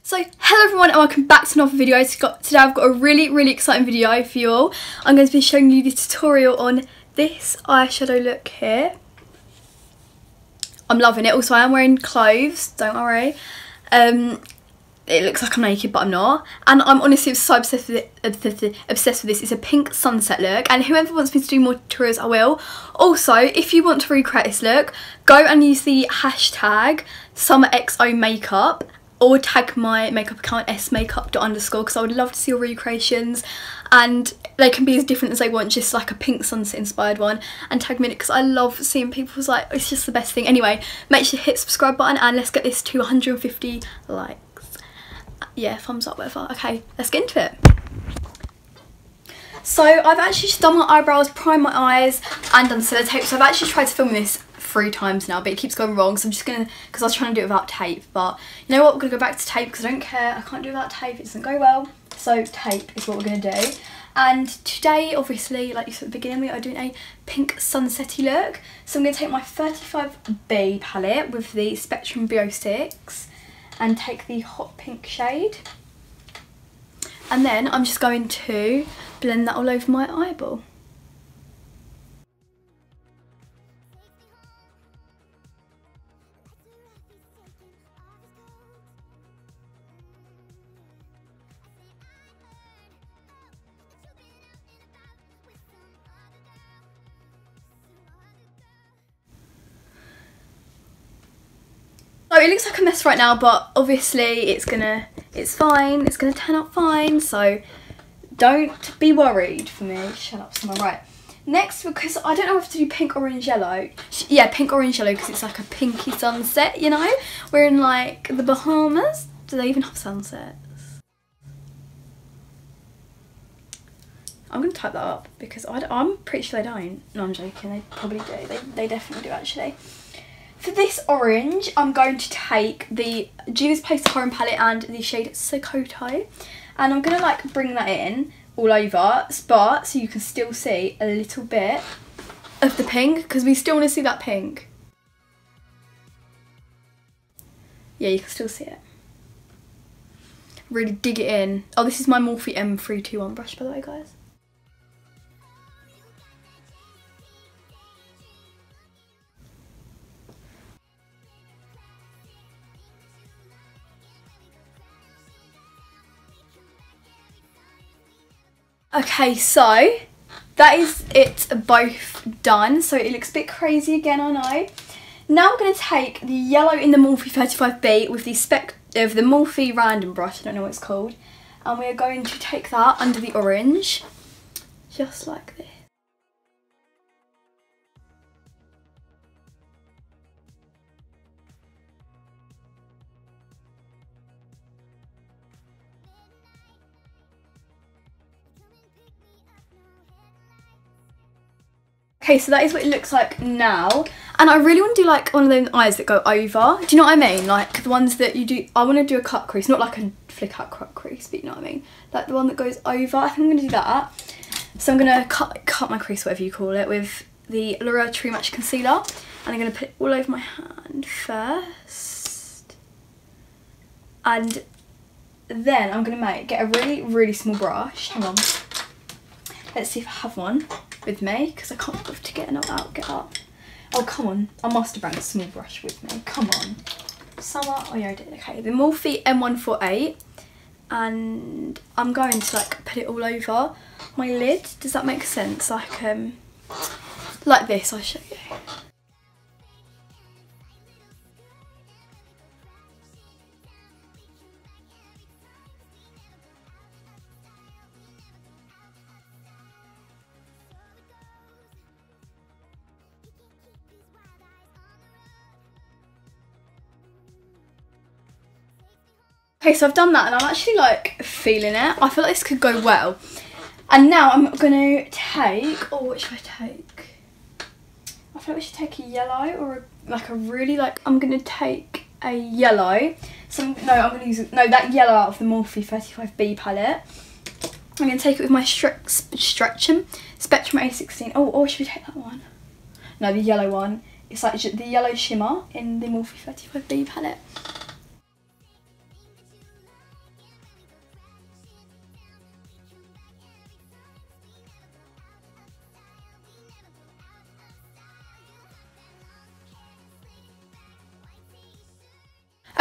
So hello everyone and welcome back to another video. Today I've got a really exciting video for you all. I'm going to be showing you the tutorial on this eyeshadow look here. I'm loving it. Also I am wearing clothes, don't worry. It looks like I'm naked but I'm not. And I'm honestly so obsessed with this. It's a pink sunset look, and whoever wants me to do more tutorials I will. Also, if you want to recreate this look, go and use the hashtag SummerXOMakeup or tag my makeup account smakeup_, because I would love to see your recreations, and they can be as different as they want, just like a pink sunset inspired one, and tag me in it because I love seeing people's, like, it's just the best thing. Anyway, make sure you hit the subscribe button and let's get this to 150 likes. Yeah, thumbs up, whatever. Okay, let's get into it. So I've actually just done my eyebrows, primed my eyes and done sellotape. So I've actually tried to film this 3 times now, but it keeps going wrong, so I'm just gonna, because I was trying to do it without tape, but you know what, we're gonna go back to tape because I don't care, I can't do it without tape, it doesn't go well, so tape is what we're gonna do. And today, obviously, like you said at the beginning, we are doing a pink sunsetty look, so I'm gonna take my 35B palette with the Spectrum B06 and take the hot pink shade, and then I'm just going to blend that all over my eyeball. So it looks like a mess right now, but obviously it's fine, it's gonna turn out fine, so don't be worried for me. Shut up, someone. Right, next, because I don't know if to do pink, orange, yellow. Yeah, pink, orange, yellow, because it's like a pinky sunset, you know? We're in like the Bahamas. Do they even have sunsets? I'm gonna type that up because I'm pretty sure they don't. No, I'm joking, they probably do. They definitely do actually. For this orange, I'm going to take the Juvia's Place Foreign palette and the shade Sokoto, and I'm going to like bring that in all over, but so you can still see a little bit of the pink, because we still want to see that pink. Yeah, you can still see it. Really dig it in. Oh, this is my Morphe M321 brush, by the way, guys. Okay, so that is it, both done. So it looks a bit crazy again, I know. Now we're going to take the yellow in the Morphe 35B with the the Morphe random brush, I don't know what it's called, and we're going to take that under the orange, just like this. Okay, so that is what it looks like now, and I really want to do like one of those eyes that go over. Do you know what I mean? Like the ones that you do. I want to do a cut crease, not like a flick out cut crease, but you know what I mean. Like the one that goes over. I think I'm going to do that. So I'm going to cut my crease, whatever you call it, with the L'Oreal True Match concealer, and I'm going to put it all over my hand first, and then I'm going to get a really small brush. Hang on. Let's see if I have one with me, because I can't bother to get up. Oh, come on. I must have brought a small brush with me. Come on. Summer. Oh, yeah, I did. Okay, the Morphe M148. And I'm going to, like, put it all over my lid. Does that make sense? Like this, I'll show you. Okay, so I've done that and I'm actually like feeling it. I feel like this could go well. And now I'm going to take, oh, what should I take? I feel like we should take a yellow or I'm going to take a yellow. So I'm going to use, that yellow out of the Morphe 35B palette. I'm going to take it with my Spectrum A16. Oh, or should we take that one? No, the yellow one. It's like the yellow shimmer in the Morphe 35B palette.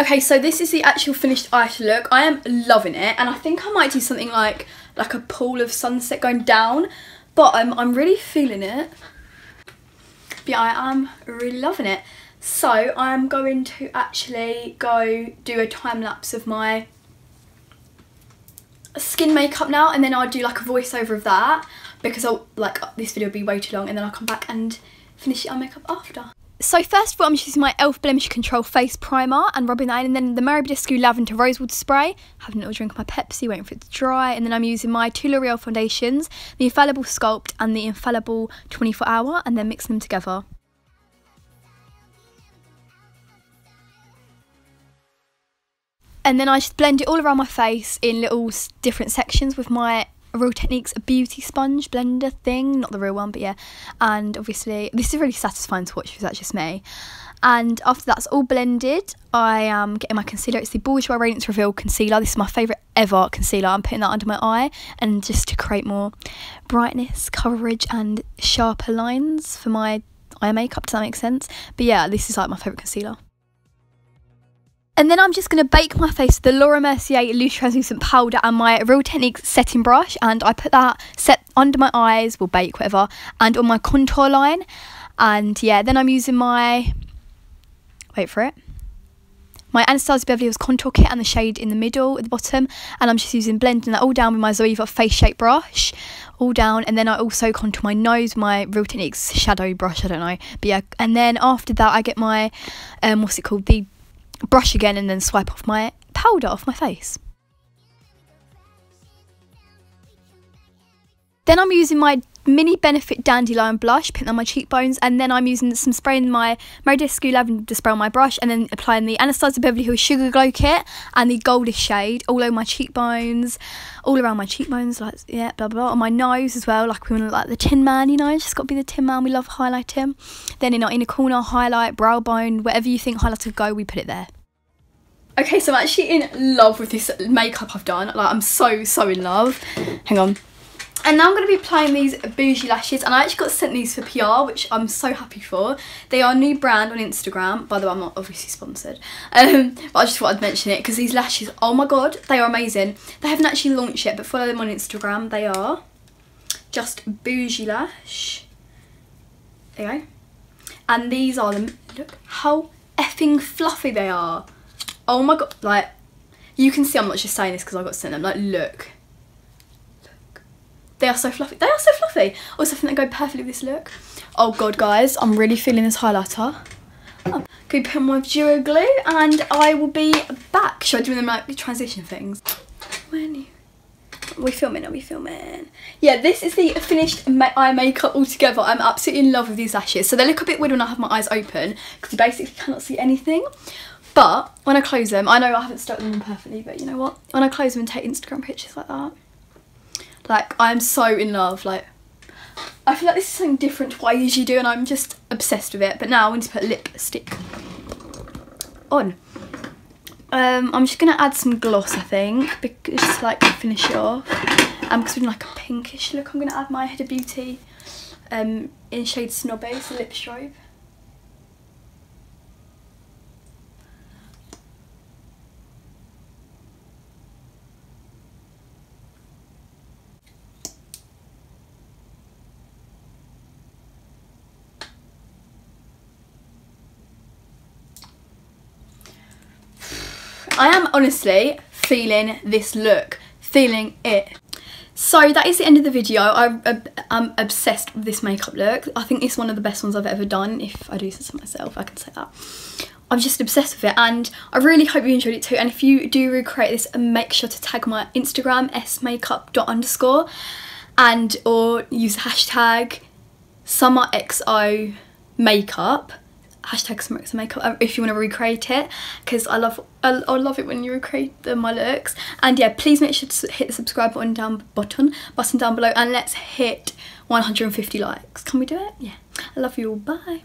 Okay, so this is the actual finished eyeshadow look. I am loving it, and I think I might do something like a pool of sunset going down, but I'm really feeling it. But yeah, I am really loving it. So I'm going to actually go do a time lapse of my skin makeup now, and then I'll do like a voiceover of that, because this video will be way too long, and then I'll come back and finish the eye makeup after. So first of all, I'm just using my e.l.f. Blemish Control Face Primer and rubbing that in, and then the Mary Badescu Lavender Rosewood Spray. Having a little drink of my Pepsi, waiting for it to dry, and then I'm using my two L'Oreal foundations, the Infallible Sculpt and the Infallible 24 Hour, and then mixing them together. And then I just blend it all around my face in little different sections with my Real Techniques beauty sponge blender thing, not the real one, but yeah. And obviously this is really satisfying to watch because that's just me. And after that's all blended, I am getting my concealer. It's the Bougie Radiance Reveal Concealer. This is my favourite ever concealer. I'm putting that under my eye, and just to create more brightness, coverage and sharper lines for my eye makeup. Does that make sense? But yeah, this is like my favourite concealer. And then I'm just going to bake my face with the Laura Mercier Loose Translucent Powder and my Real Techniques setting brush, and I put that set under my eyes, will bake whatever, and on my contour line. And yeah, then I'm using my, wait for it, my Anastasia Beverly Hills contour kit and the shade in the middle at the bottom, and I'm just blending that all down with my Zoeva face shape brush, all down. And then I also contour my nose with my Real Techniques shadow brush, I don't know, but yeah. And then after that I get my, what's it called, the brush again, and then swipe off my powder off my face. Then I'm using my Mini Benefit Dandelion blush, putting on my cheekbones, and then I'm using some spray in my Mary Badescu Lavender spray on my brush, and then applying the Anastasia Beverly Hills Sugar Glow kit and the goldish shade all over my cheekbones, all around my cheekbones, like, yeah, blah blah blah, on my nose as well, like we want to, like the Tin Man, you know, it's just got to be the Tin Man, we love highlighting. Then in our inner corner, highlight, brow bone, wherever you think highlighter would go, we put it there. Okay, so I'm actually in love with this makeup I've done. Like, I'm so in love. Hang on. And now I'm going to be applying these Bougie Lashes, and I actually got sent these for PR, which I'm so happy for. They are a new brand on Instagram. By the way, I'm not obviously sponsored, but I just thought I'd mention it because these lashes, oh my god, they are amazing. They haven't actually launched yet, but follow them on Instagram. They are just Bougie Lash. There you go. And these are them. Look how effing fluffy they are. Oh my god, like, you can see I'm not just saying this because I got sent them. Like, look. They are so fluffy. They are so fluffy. Also, I think they go perfectly with this look. Oh god, guys, I'm really feeling this highlighter. I'm going to put on my Duo Glue, and I will be back. Should I do them like transition things? When you... Are we filming? Are we filming? Yeah, this is the finished eye makeup all together. I'm absolutely in love with these lashes. So they look a bit weird when I have my eyes open because you basically cannot see anything. But when I close them, I know I haven't stuck them in perfectly, but you know what? When I close them and take Instagram pictures like that, like, I'm so in love. Like, I feel like this is something different to what I usually do, and I'm just obsessed with it. But now I need to put lipstick on. I'm just gonna add some gloss, I think, because just to, like, finish it off. Because we're in like a pinkish look, I'm gonna add my Huda Beauty in shade Snobby, so lip strobe. I am honestly feeling this look, feeling it. So that is the end of the video. I'm obsessed with this makeup look. I think it's one of the best ones I've ever done. If I do say so myself, I can say that. I'm just obsessed with it, and I really hope you enjoyed it too. And if you do recreate this, make sure to tag my Instagram smakeup_, and or use the hashtag SummerXOMakeup. Hashtag SummerXOMakeup if you want to recreate it, because I love it when you recreate my looks. And yeah, please make sure to hit the subscribe button down below, and let's hit 150 likes. Can we do it? Yeah. I love you all. Bye.